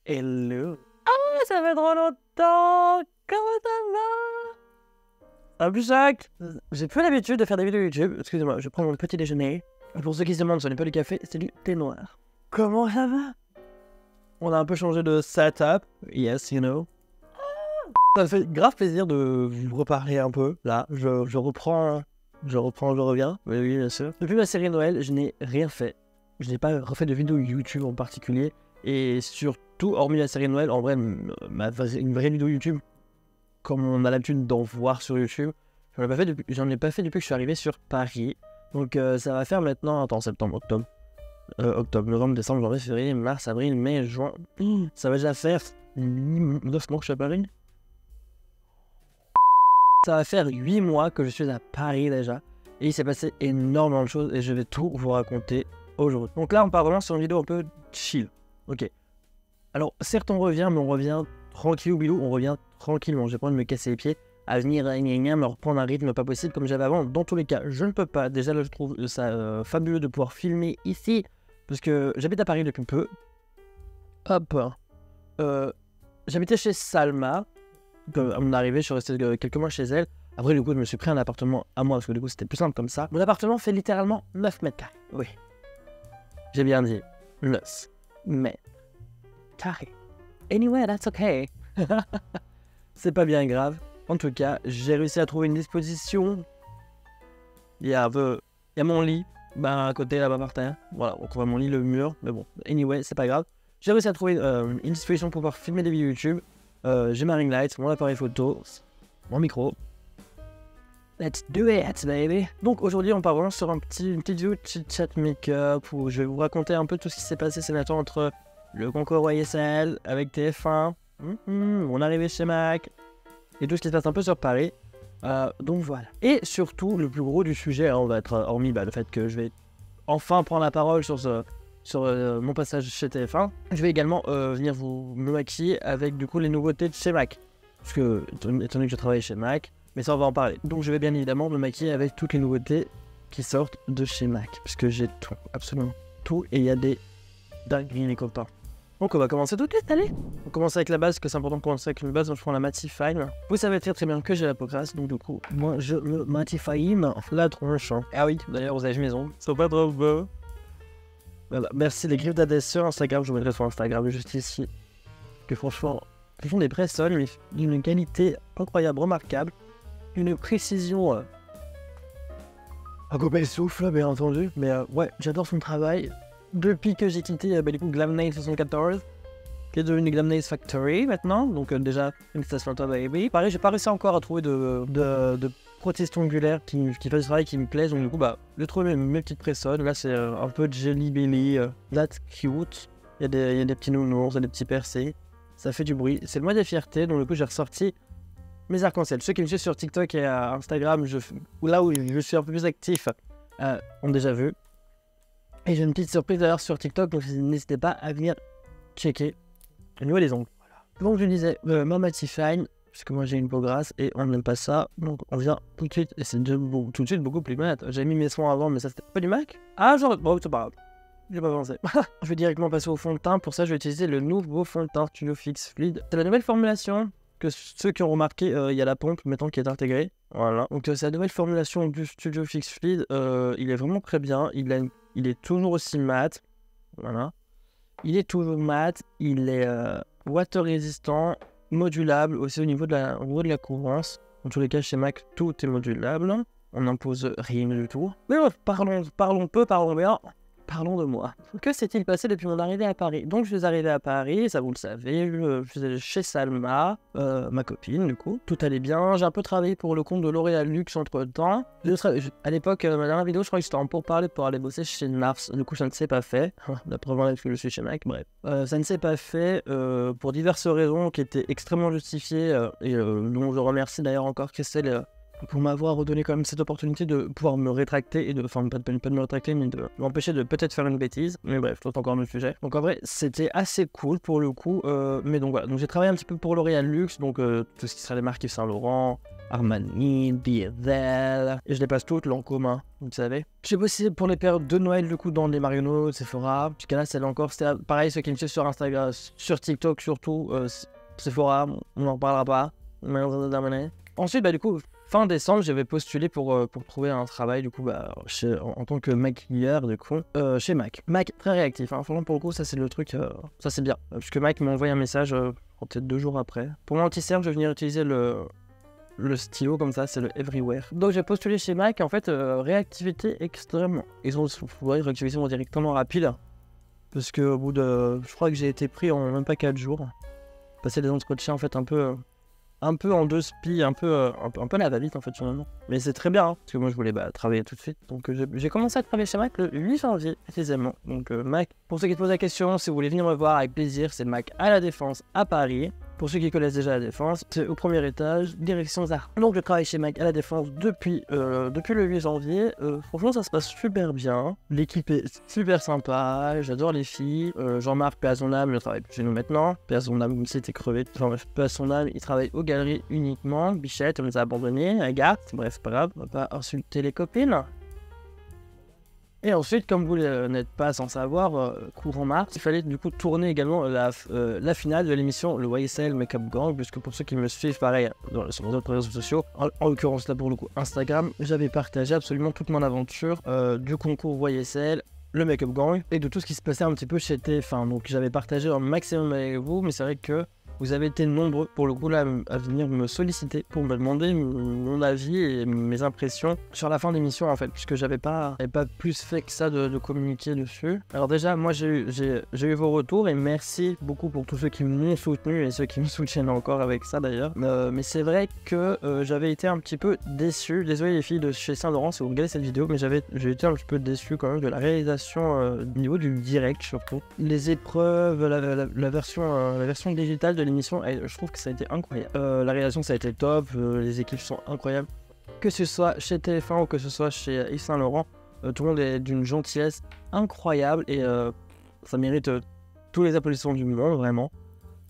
Hello. Ah, ça fait trop longtemps. Comment ça va? Plus Jacques, j'ai plus l'habitude de faire des vidéos YouTube. Excusez-moi, je prends mon petit déjeuner. Pour ceux qui se demandent, ce n'est pas du café, c'est du thé noir. Comment ça va? On a un peu changé de setup. Yes, you know. Ça me fait grave plaisir de vous reparler un peu. Là, je reprends, je reviens. Oui, oui, bien sûr. Depuis ma série Noël, je n'ai rien fait. Je n'ai pas refait de vidéo YouTube en particulier. Et surtout, hormis la série Noël, en vrai, une vraie vidéo YouTube, comme on a l'habitude d'en voir sur YouTube, j'en ai pas fait depuis que je suis arrivé sur Paris. Donc ça va faire maintenant, attends, septembre, octobre, novembre, décembre, janvier, février, mars, avril, mai, juin. Ça va déjà faire 9 mois que je suis à Paris. Ça va faire 8 mois que je suis à Paris déjà. Et il s'est passé énormément de choses et je vais tout vous raconter aujourd'hui. Donc là, on part vraiment sur une vidéo un peu chill. Ok. Alors, certes, on revient, mais on revient tranquille ou bilou, on revient tranquillement. J'ai pas envie de me casser les pieds à venir me reprendre un rythme pas possible comme j'avais avant. Dans tous les cas, je ne peux pas. Déjà, là, je trouve ça fabuleux de pouvoir filmer ici, parce que j'habite à Paris depuis peu. Hop. J'habitais chez Salma. À mon arrivée, je suis resté quelques mois chez elle. Après, du coup, je me suis pris un appartement à moi, parce que du coup, c'était plus simple comme ça. Mon appartement fait littéralement 9 mètres carrés. Oui. J'ai bien dit 9 mètres carrés. Anyway, that's okay. C'est pas bien grave. En tout cas, j'ai réussi à trouver une disposition. Il y a mon lit, à côté là-bas par terre. Voilà, on voit mon lit, le mur. Mais bon, anyway, c'est pas grave. J'ai réussi à trouver une disposition pour pouvoir filmer des vidéos YouTube. J'ai ma ring light, mon appareil photo, mon micro. Let's do it, baby. Donc aujourd'hui, on part vraiment sur une petite vidéo chit-chat make-up où je vais vous raconter un peu tout ce qui s'est passé ces derniers temps entre le concours YSL avec TF1, mon arrivée chez Mac et tout ce qui se passe un peu sur Paris. Donc voilà. Et surtout, le plus gros du sujet, on va être hormis le fait que je vais enfin prendre la parole sur mon passage chez TF1. Je vais également venir me maquiller avec du coup les nouveautés de chez Mac. Parce que, étant donné que je travaille chez Mac, mais ça on va en parler. Donc je vais bien évidemment me maquiller avec toutes les nouveautés qui sortent de chez Mac. Parce que j'ai tout, absolument tout, et il y a des dingueries les copains. Donc on va commencer tout de suite, allez. On commence avec la base, parce que c'est important de commencer avec une base, donc je prends la Matifine. Vous savez très bien que j'ai la peau grasse, donc du coup, moi je me Matifine la tronche. Ah oui, d'ailleurs vous avez vu mes ongles, ils sont pas trop beaux. Voilà. Merci les griffes d'Adès sur Instagram, je vous mettrai sur Instagram juste ici. Que franchement, ils font des vrais sols, mais d'une qualité incroyable, remarquable. Une précision à couper le souffle, bien entendu. Mais ouais, j'adore son travail. Depuis que j'ai quitté du coup Glamnail 74, qui est devenu Glamnail Factory maintenant. Donc déjà, félicitations à toi, baby. Pareil, j'ai pas réussi encore à trouver de prothèses ongulaires qui fait du travail qui me plaisent. Donc du coup, j'ai trouvé mes petites pressonnes. Là, c'est un peu de Jelly Belly. That's cute. Il y a des petits nounours, il y a des petits percés. Ça fait du bruit. C'est le mois des fiertés. Donc du coup, j'ai ressorti mes arcs-en-ciel. Ceux qui me suivent sur TikTok et Instagram, là où je suis un peu plus actif, ont déjà vu. Et j'ai une petite surprise d'ailleurs sur TikTok, donc n'hésitez pas à venir checker au niveau des ongles. Voilà. Donc je disais, ma Matifine, puisque moi j'ai une peau grasse et on n'aime pas ça, donc on vient tout de suite, et c'est tout de suite beaucoup plus mat. J'avais mis mes soins avant, mais ça c'était pas du Mac. Ah, genre, bon, c'est pas grave. J'ai pas pensé. Je vais directement passer au fond de teint. Pour ça, je vais utiliser le nouveau fond de teint Studio Fix Fluid. C'est la nouvelle formulation. Que ceux qui ont remarqué, il y a la pompe maintenant qui est intégrée. Voilà. Donc c'est la nouvelle formulation du Studio Fix Fluid. Il est vraiment très bien. Il est toujours aussi mat. Voilà. Il est toujours mat. Il est water résistant, modulable aussi au niveau de la couvrance. Dans tous les cas, chez Mac, tout est modulable. On n'impose rien du tout. Mais bref, parlons peu, parlons bien. Parlons de moi. Que s'est-il passé depuis mon arrivée à Paris? Donc je suis arrivé à Paris, ça vous le savez, je suis chez Salma, ma copine du coup. Tout allait bien, j'ai un peu travaillé pour le compte de L'Oréal Luxe entre temps. À l'époque, ma dernière vidéo, je crois que c'était en pourparler pour aller bosser chez Nars. Du coup ça ne s'est pas fait, la preuve en est que je suis chez Mac, bref. Ça ne s'est pas fait pour diverses raisons qui étaient extrêmement justifiées et dont je remercie d'ailleurs encore Christelle pour m'avoir redonné quand même cette opportunité de pouvoir me rétracter et de, enfin pas de me rétracter, mais de m'empêcher de peut-être faire une bêtise. Mais bref, c'est encore un autre sujet. Donc en vrai, c'était assez cool pour le coup. Mais donc voilà, donc j'ai travaillé un petit peu pour L'Oréal Luxe, donc tout ce qui sera les marques Yves Saint Laurent, Armani, DSL, et je les passe toutes là en commun, vous savez. J'ai bossé pour les périodes de Noël du coup dans les Marionneaux, Sephora, jusqu'à là celle encore, c'était pareil, ceux qui me suivent sur Instagram, sur TikTok surtout, Sephora, on n'en parlera pas. Ensuite, du coup, fin décembre, j'avais postulé pour trouver un travail du coup en tant que maquilleur du coup chez MAC. MAC très réactif, hein. Franchement pour le coup ça c'est le truc, ça c'est bien, puisque MAC m'a envoyé un message peut-être 2 jours après. Pour mon anti-cerne, je vais venir utiliser le stylo comme ça, c'est le Everywhere. Donc j'ai postulé chez MAC, en fait réactivité extrêmement. Ils ont une réactivité directement rapide, parce que au bout de, je crois que j'ai été pris en même pas 4 jours. Passer des entretiens en fait un peu en deux spies, un peu la va-vite en fait finalement. Mais c'est très bien, hein, parce que moi je voulais travailler tout de suite. Donc j'ai commencé à travailler chez MAC le 8 janvier précisément. Donc MAC, pour ceux qui te posent la question, si vous voulez venir me voir avec plaisir, c'est MAC à la Défense à Paris. Pour ceux qui connaissent déjà la Défense, c'est au premier étage, direction Zara. Donc je travaille chez MAC à la Défense depuis le 8 janvier. Franchement ça se passe super bien. L'équipe est super sympa, j'adore les filles. Jean-Marc, paix à son âme, il travaille plus chez nous maintenant. Paix à son âme, même s'il était crevé. Enfin paix à son âme, il travaille aux galeries uniquement. Bichette, on les a abandonnés, Agathe, bref, c'est pas grave, on va pas insulter les copines. Et ensuite, comme vous n'êtes pas sans savoir, courant mars, il fallait du coup tourner également la finale de l'émission le YSL Makeup Gang, puisque pour ceux qui me suivent, pareil, sur mes autres réseaux sociaux, en l'occurrence là pour le coup Instagram, j'avais partagé absolument toute mon aventure du concours YSL, le Makeup Gang, et de tout ce qui se passait un petit peu chez TF1. Donc j'avais partagé un maximum avec vous, mais c'est vrai que vous avez été nombreux pour le coup là à venir me solliciter pour me demander mon avis et mes impressions sur la fin de l'émission en fait, puisque j'avais pas plus fait que ça de communiquer dessus. Alors déjà moi j'ai eu vos retours et merci beaucoup pour tous ceux qui m'ont soutenu et ceux qui me soutiennent encore avec ça d'ailleurs. Mais c'est vrai que j'avais été un petit peu déçu, désolé les filles de chez Saint Laurent si vous regardez cette vidéo, mais j'ai été un petit peu déçu quand même de la réalisation au niveau du direct surtout. Les épreuves, la version digitale de l'émission, je trouve que ça a été incroyable. La réalisation ça a été top, les équipes sont incroyables. Que ce soit chez TF1 ou que ce soit chez Yves Saint Laurent, tout le monde est d'une gentillesse incroyable et ça mérite tous les applaudissements du monde vraiment.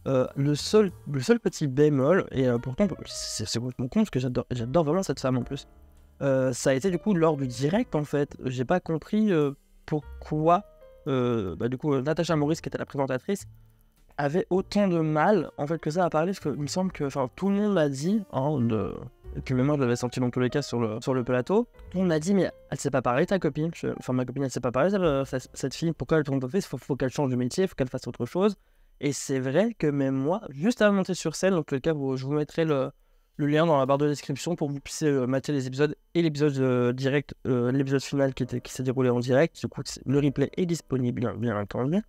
Le seul petit bémol, et pourtant c'est complètement con parce que j'adore vraiment cette femme en plus, ça a été du coup lors du direct en fait. J'ai pas compris pourquoi du coup Natacha Maurice qui était la présentatrice avait autant de mal en fait que ça à parler, parce qu'il me semble que tout le monde m'a dit, et puis même moi je l'avais senti dans tous les cas sur le plateau, tout le monde m'a dit mais elle sait pas parler ta copine, ma copine elle sait pas parler cette fille, pourquoi elle tombe il faut qu'elle change de métier, il faut qu'elle fasse autre chose. Et c'est vrai que même moi, juste avant de monter sur scène, dans tous les cas je vous mettrai le lien dans la barre de description pour que vous puissiez mater les épisodes et l'épisode direct, l'épisode final qui s'est déroulé en direct. Du coup le replay est disponible bien entendu.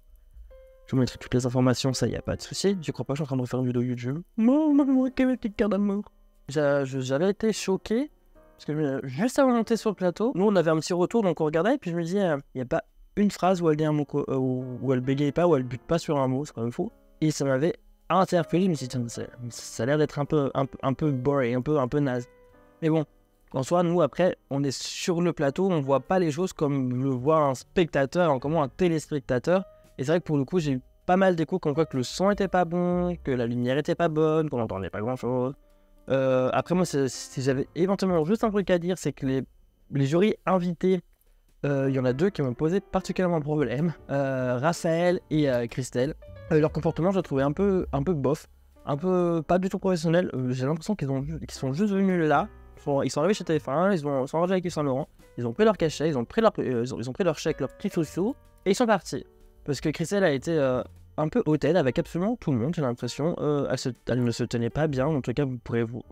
Je vous mettrai toutes les informations, ça y a pas de souci. Je crois pas que je suis en train de refaire une vidéo YouTube. Mon petite carte d'amour. J'avais été choqué parce que juste avant de monter sur le plateau, nous on avait un petit retour donc on regardait et puis je me disais il y a pas une phrase où elle dit un mot où elle bégaye pas, où elle bute pas sur un mot, c'est quand même fou. Et ça m'avait interpellé, je me suis dit ça a l'air d'être un peu boring, un peu naze. Mais bon, en soi, nous après, on est sur le plateau, on voit pas les choses comme le voit un spectateur, comment un téléspectateur. Et c'est vrai que pour le coup, j'ai eu pas mal d'échos comme quoi que le son était pas bon, que la lumière était pas bonne, qu'on n'entendait pas grand chose. Après moi, si j'avais éventuellement juste un truc à dire, c'est que les jurys invités, il y en a 2 qui m'ont posé particulièrement problème, Raphaël et Christelle. Leur comportement, je le trouvais un peu bof, un peu pas du tout professionnel. J'ai l'impression qu'ils sont juste venus là, ils sont arrivés chez TF1, ils sont rangés avec Yves Saint Laurent, ils ont pris leur cachet, ils ont pris leur chèque, leur petits sous et ils sont partis. Parce que Christelle a été un peu hautaine avec absolument tout le monde, j'ai l'impression. Elle ne se tenait pas bien, en tout cas,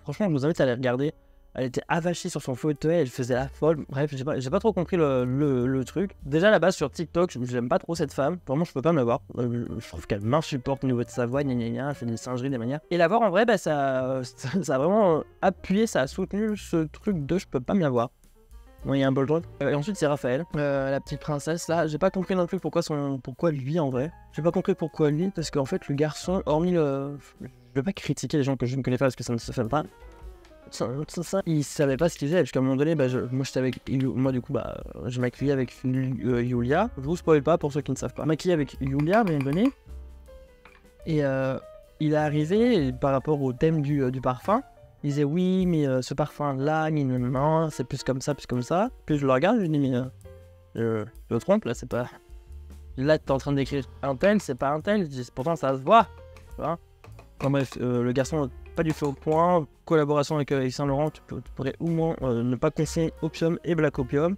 franchement, je vous invite à aller regarder. Elle était avachie sur son fauteuil, elle faisait la folle. Bref, j'ai pas trop compris le truc. Déjà, à la base, sur TikTok, j'aime pas trop cette femme. Vraiment, je peux pas me la voir. Je trouve qu'elle m'insupporte au niveau de sa voix, elle fait des singeries, des manières. Et la voir en vrai, ça a vraiment appuyé, ça a soutenu ce truc de je peux pas me la voir. Bon, il y a un bol droit. Et ensuite, c'est Raphaël, la petite princesse. Là, j'ai pas compris non plus pourquoi lui en vrai. J'ai pas compris pourquoi lui, parce qu'en fait, le garçon, hormis le. Je veux pas critiquer les gens que je ne connais pas parce que ça ne se fait pas. il savait pas ce qu'il faisait, parce qu'à un moment donné, moi j'étais avec moi du coup je maquillais avec Yulia. Je vous spoil pas pour ceux qui ne savent pas. Maquillé avec Yulia à un moment donné. Et il est arrivé et par rapport au thème du parfum. Il disait oui, mais ce parfum-là, non, c'est plus comme ça, plus comme ça. Puis je le regarde, je lui dis mais je me trompe, là, c'est pas... Là, t'es en train d'écrire un tel, c'est pas un tel. Je dis, pourtant, ça se voit. Tu vois. Enfin, bref, le garçon, pas du tout au point. Collaboration avec Yves Saint Laurent, tu pourrais au moins ne pas conseiller Opium et Black Opium.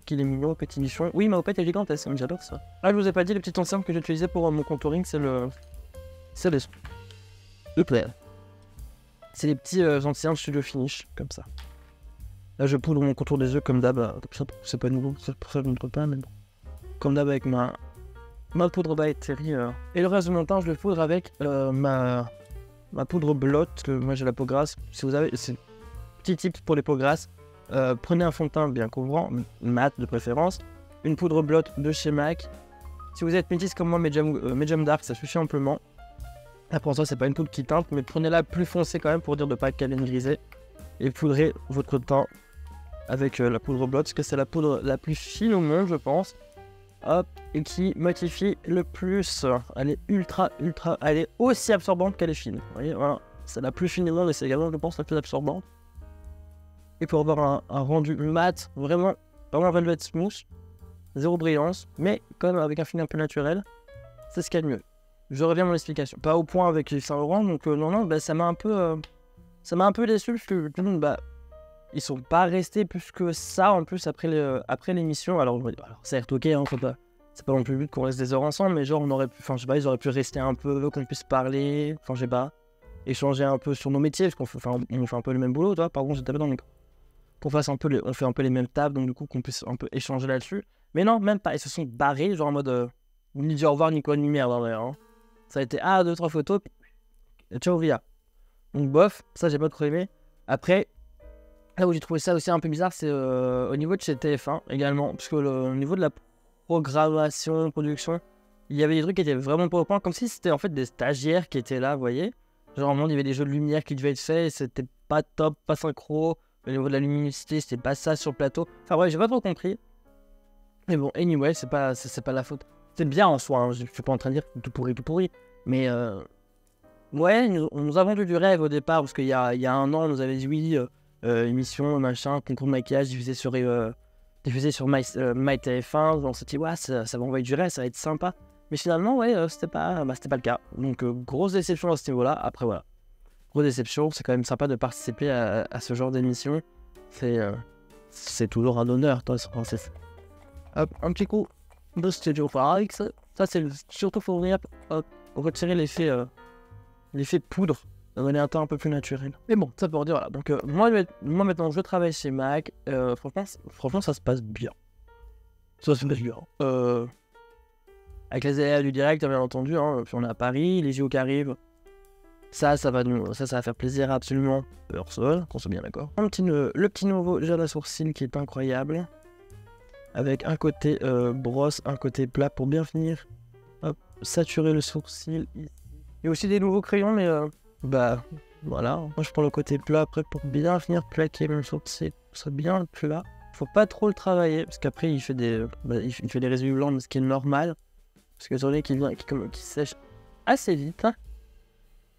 Qu'il est mignon, petit bichon. Oui, ma hopette est gigantesque, j'adore ça. Ah, je vous ai pas dit, le petit ensemble que j'utilisais pour mon contouring, c'est le plaid. C'est les petits anciens de Studio Finish, comme ça. Là, je poudre mon contour des yeux comme d'hab. C'est pas nouveau, c'est pour ça que je ne montre pas, mais bon. Comme d'hab avec ma poudre by Terry. Et le reste de mon temps, je le poudre avec ma poudre blot, parce que moi j'ai la peau grasse. Si vous avez, c'est petit tip pour les peaux grasses. Prenez un fond de teint bien couvrant, mat de préférence. Une poudre blot de chez MAC. Si vous êtes métisse comme moi, Medium Dark, ça suffit amplement. Après ça, c'est pas une poudre qui teinte, mais prenez-la plus foncée quand même pour dire de pas qu'elle est grisée. Et poudrez votre teint avec la poudre blot, parce que c'est la poudre la plus fine au monde, je pense. Hop, et qui matifie le plus. Elle est ultra, elle est aussi absorbante qu'elle est fine. Vous voyez, voilà. C'est la plus fine du monde et c'est également, je pense, la plus absorbante. Et pour avoir un rendu mat, vraiment velvet smooth, zéro brillance, mais quand même avec un fini un peu naturel, c'est ce qu'il y a de mieux. Je reviens à mon explication. Pas au point avec Yves Saint Laurent, donc non, ça m'a un peu déçu parce que ils sont pas restés plus que ça en plus après l'émission. Alors certes, ok, hein, c'est pas non plus le but qu'on reste des heures ensemble, mais genre ils auraient pu rester un peu, qu'on puisse parler, je sais pas, échanger un peu sur nos métiers, parce on fait un peu le même boulot, toi, pardon, j'ai tapé dans le micro. On fait un peu les mêmes tables, donc du coup qu'on puisse un peu échanger là-dessus. Mais non, même pas, ils se sont barrés, genre en mode ni dit au revoir, ni quoi, ni merde, d'ailleurs. Hein. Ça a été 2-3 photos, puis ciao Ria. Donc bof, ça j'ai pas trop aimé. Après, là où j'ai trouvé ça aussi un peu bizarre, c'est au niveau de chez TF1 également, parce que au niveau de la programmation, production, il y avait des trucs qui étaient vraiment pas au point, comme si c'était en fait des stagiaires qui étaient là, vous voyez. Genre au moment il y avait des jeux de lumière qui devaient être faits, et c'était pas top, pas synchro. Au niveau de la luminosité, c'était pas ça sur le plateau. Enfin bref, j'ai pas trop compris. Mais bon, anyway, c'est pas la faute. C'est bien en soi, hein. Je suis pas en train de dire tout pourri. Mais ouais, on nous a vendu du rêve au départ, parce qu'il y a un an, on nous avait dit oui, émission, machin, concours de maquillage diffusé sur MyTF1. On s'est dit, ouais, ça va envoyer du rêve, ça va être sympa. Mais finalement, ouais, c'était pas le cas. Donc, grosse déception à ce niveau-là. Après, voilà. Grosse déception, c'est quand même sympa de participer à ce genre d'émission. C'est toujours un honneur, toi, sur Princesse. Hop, un petit coup de Studio Fix. Ça, c'est surtout pour venir retirer l'effet poudre. Ça donner un temps un peu plus naturel. Mais bon, ça pour dire, voilà. Donc, moi maintenant, je travaille chez MAC. Franchement, ça se passe bien. Ça se passe bien. Avec les aléas du direct, bien entendu. Hein, puis on est à Paris, les JO qui arrivent. Ça va faire plaisir à absolument personne, qu'on soit bien d'accord. Le petit nouveau gel à sourcils qui est incroyable. Avec un côté brosse, un côté plat pour bien finir. Hop, saturer le sourcil. Il y a aussi des nouveaux crayons, mais voilà. Moi je prends le côté plat après pour bien finir plaquer le sourcil. Ça bien plat. Faut pas trop le travailler parce qu'après il fait des résidus blancs, ce qui est normal. Parce que j'en ai qui sèche assez vite. Hein.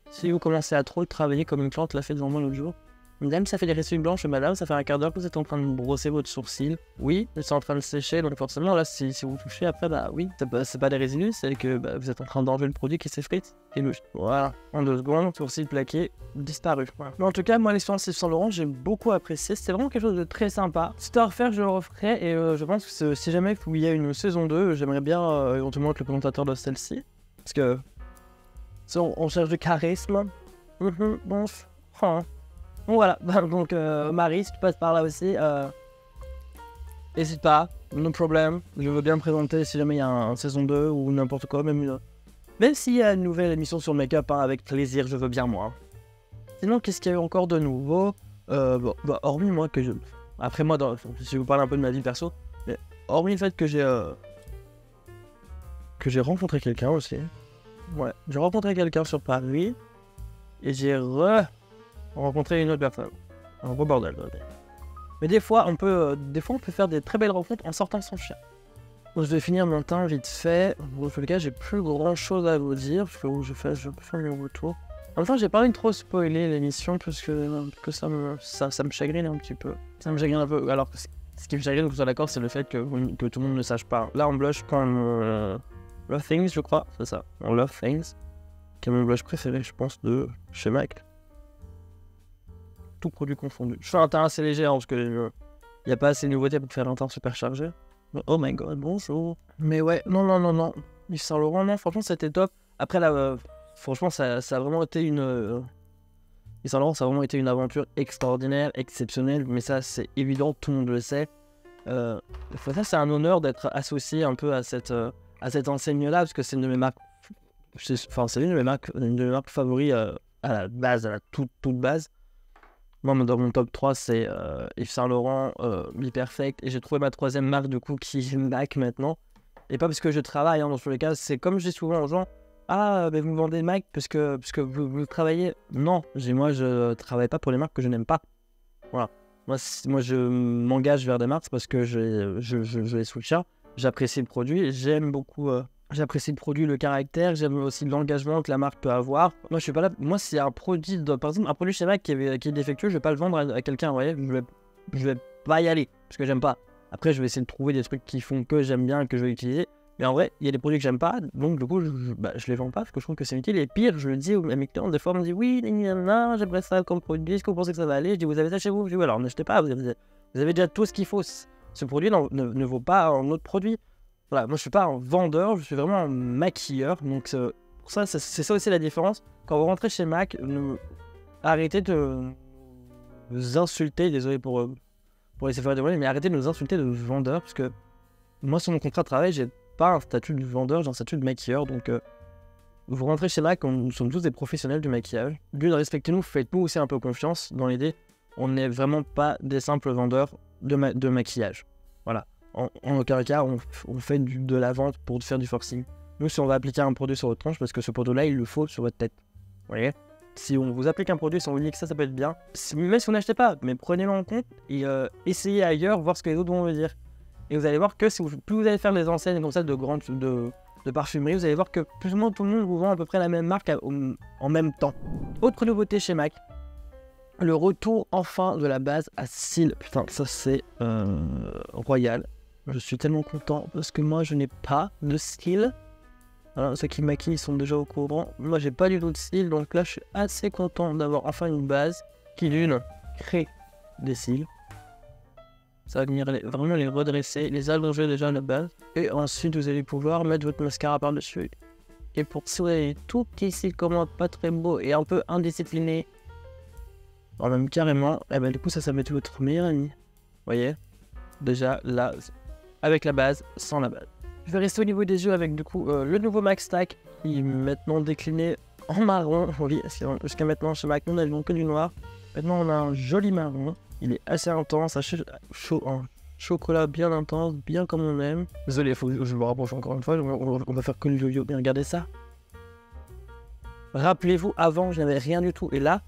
Si vous commencez à trop le travailler comme une plante l'a fait devant moi l'autre jour. Madame, ça fait des résidus blancs chez madame, ça fait un quart d'heure que vous êtes en train de brosser votre sourcil. Oui, c'est en train de sécher, donc forcément là, si vous touchez après, oui, c'est pas des résidus, c'est que vous êtes en train d'enlever le produit qui s'effrite. Et louche. Voilà, en 2 secondes, sourcil plaqué, disparu. Voilà. Mais en tout cas, moi, l'expérience Yves Saint Laurent, j'ai beaucoup apprécié. C'était vraiment quelque chose de très sympa. Si c'était à refaire, je le referai. Et je pense que si jamais il y a une saison 2, j'aimerais bien éventuellement être le commentateur de celle-ci. Parce que on cherche du charisme. Bon, bon voilà, donc Marie, si tu passes par là aussi, n'hésite pas, no problème, je veux bien me présenter si jamais il y a un saison 2 ou n'importe quoi, même s'il y a une nouvelle émission sur le make-up, hein, avec plaisir, je veux bien moi. Sinon, qu'est-ce qu'il y a eu encore de nouveau hormis moi après moi, si je vous parle un peu de ma vie perso, mais hormis le fait que j'ai rencontré quelqu'un aussi, ouais, j'ai rencontré quelqu'un sur Paris, et j'ai rencontré une autre personne. un gros bordel. Mais des fois, on peut faire des très belles rencontres en sortant son chien. Donc, je vais finir mon temps vite fait. Dans tous les cas, j'ai plus grand chose à vous dire. Parce que je peux faire le retour. En même temps, j'ai pas envie de trop spoiler l'émission parce que ça me chagrine un petit peu. Ça me chagrine un peu. Alors, ce qui me chagrine, que vous soyez d'accord, c'est le fait que tout le monde ne sache pas. Là, en blush, je prends mon Love Things, je crois. C'est ça, mon Love Things. Qui est mon blush préféré, je pense, de chez MAC. Tout produit confondu. Je fais un teint assez léger, hein, parce que y a pas assez de nouveautés pour faire un teint super chargé. Oh my god, bonjour. Mais ouais, non. Yves Saint Laurent, non, franchement, c'était top. Après, là, franchement, ça a vraiment été Yves Saint Laurent, ça a vraiment été une aventure extraordinaire, exceptionnelle. Mais ça, c'est évident, tout le monde le sait. Ça, c'est un honneur d'être associé un peu à cette enseigne-là, parce que c'est une de mes marques. Enfin, c'est une de mes marques favoris à la base, à la toute base. Moi, dans mon top 3, c'est Yves Saint Laurent, Be Perfect. Et j'ai trouvé ma troisième marque, du coup, qui est MAC maintenant. Et pas parce que je travaille, hein, dans tous les cas. C'est comme je dis souvent aux gens, ah, mais vous me vendez MAC parce que vous travaillez. Non, moi, je travaille pas pour les marques que je n'aime pas. Voilà. Moi, je m'engage vers des marques parce que je les soutiens. J'apprécie le produit. J'aime beaucoup... J'apprécie le produit, le caractère, j'aime aussi l'engagement que la marque peut avoir. Moi, je suis pas là. Moi, si un produit, par exemple, un produit chez MAC qui est défectueux, je vais pas le vendre à quelqu'un, vous voyez. Je vais pas y aller parce que j'aime pas. Après, je vais essayer de trouver des trucs qui font que j'aime bien, que je vais utiliser. Mais en vrai, il y a des produits que j'aime pas, donc du coup, je les vends pas parce que je trouve que c'est utile. Et pire, je le dis à mes clients, des fois, on me dit oui, j'aimerais ça comme produit, est-ce que vous pensez que ça va aller? Je dis, vous avez ça chez vous? Je dis, oui, alors n'achetez pas, vous avez déjà tout ce qu'il faut. Ce produit ne vaut pas un autre produit. Voilà, moi je suis pas un vendeur, je suis vraiment un maquilleur. Donc pour ça, c'est ça aussi la différence. Quand vous rentrez chez MAC, arrêtez de nous insulter, désolé pour laisser faire des volets, mais arrêtez de nous insulter de vendeurs, parce que moi sur mon contrat de travail, j'ai pas un statut de vendeur, j'ai un statut de maquilleur. Donc vous rentrez chez MAC, nous sommes tous des professionnels du maquillage. D'une, respectez-nous, faites-nous aussi un peu confiance dans l'idée. On n'est vraiment pas des simples vendeurs de maquillage. Voilà. En aucun cas, on fait de la vente pour faire du forcing. Nous, si on va appliquer un produit sur votre tronche, parce que ce produit-là, il le faut sur votre tête. Vous voyez? Si on vous applique un produit, si on vous dit que ça peut être bien, même si vous n'achetez pas, mais prenez-le en compte et essayez ailleurs, voir ce que les autres vont vous dire. Et vous allez voir que plus vous allez faire des enseignes comme ça de parfumerie, vous allez voir que plus ou moins tout le monde vous vend à peu près la même marque en même temps. Autre nouveauté chez MAC. Le retour enfin de la base à cils. Putain, ça c'est royal. Je suis tellement content parce que moi je n'ai pas de cils. Alors, ceux qui maquillent sont déjà au courant. Moi j'ai pas du tout de cils, donc là je suis assez content d'avoir enfin une base qui d'une crée des cils. Ça va venir vraiment les redresser, les allonger déjà à la base. Et ensuite vous allez pouvoir mettre votre mascara par-dessus. Et pour si vous avez tout petit cils comme moi, pas très beau et un peu indiscipliné, alors même carrément, et ben du coup ça met tout votre meilleur ami. Vous voyez? Déjà là, avec la base, sans la base. Je vais rester au niveau des yeux avec du coup le nouveau MAC Stack qui est maintenant décliné en marron. Oui, jusqu'à maintenant chez MAC, nous n'avions que du noir. Maintenant on a un joli marron. Il est assez intense, un chocolat bien intense, bien comme on aime. Désolé, faut que je me rapproche encore une fois, on va faire que le yo-yo. Mais regardez ça. Rappelez-vous, avant je n'avais rien du tout. Et là,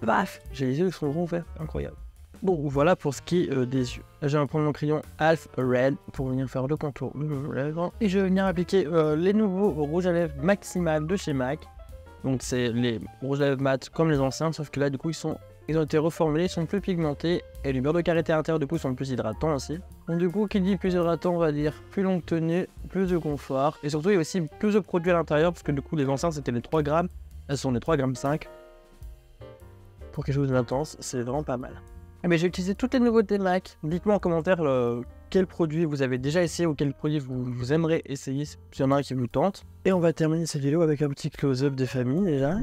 paf, j'ai les yeux qui sont ronds, incroyable. Bon, voilà pour ce qui est des yeux. Là, je vais prendre mon crayon Half Red pour venir faire le contour de mes lèvres. Et je vais venir appliquer les nouveaux rouges à lèvres Maximal de chez MAC. Donc, c'est les rouges à lèvres mat comme les anciens, sauf que là, du coup, ils ont été reformulés, ils sont plus pigmentés. Et les beurre de karité à l'intérieur, du coup, sont plus hydratants aussi. Donc, du coup, qui dit plus hydratant, on va dire plus longue tenue, plus de confort. Et surtout, il y a aussi plus de produits à l'intérieur, parce que du coup, les anciens, c'était les 3 grammes. Elles sont les 3,5 grammes. Pour quelque chose d'intense, c'est vraiment pas mal. Mais j'ai utilisé toutes les nouveautés MAC. Dites-moi en commentaire quel produit vous avez déjà essayé ou quel produit vous aimeriez essayer s'il y en a un qui vous tente. Et on va terminer cette vidéo avec un petit close-up des familles déjà.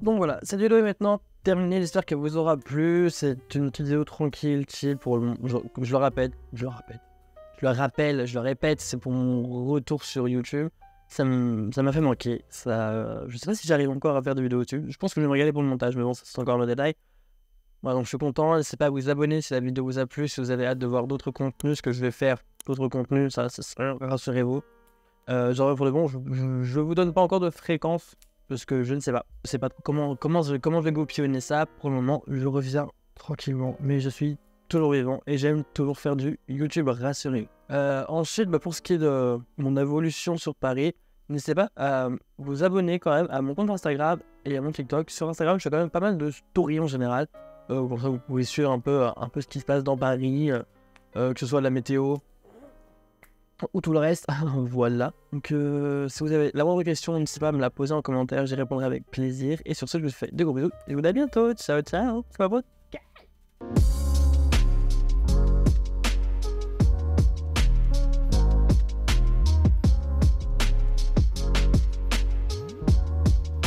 Donc voilà, cette vidéo est maintenant terminée. J'espère qu'elle vous aura plu. C'est une petite vidéo tranquille, chill pour je le répète, c'est pour mon retour sur YouTube. Ça m'a fait manquer. Je sais pas si j'arrive encore à faire des vidéos dessus. Je pense que je vais me regarder pour le montage, mais bon, ça c'est encore le détail. Voilà, donc je suis content. N'hésitez pas à vous abonner si la vidéo vous a plu, si vous avez hâte de voir d'autres contenus, ce que je vais faire d'autres contenus, ça rassurez-vous. Genre pour le bon, je vous donne pas encore de fréquence parce que je ne sais pas. Je sais pas comment je vais goupillonner ça. Pour le moment, je reviens tranquillement, mais je suis toujours vivant et j'aime toujours faire du YouTube, rassurez-vous. Ensuite, pour ce qui est de mon évolution sur Paris, n'hésitez pas à vous abonner quand même à mon compte Instagram et à mon TikTok. Sur Instagram, je fais quand même pas mal de stories en général. Comme ça, vous pouvez suivre un peu ce qui se passe dans Paris, que ce soit la météo ou tout le reste. Voilà. Donc, si vous avez la moindre question, n'hésitez pas à me la poser en commentaire. J'y répondrai avec plaisir. Et sur ce, je vous fais de gros bisous et je vous dis à bientôt. Ciao, ciao. C'est pas bon.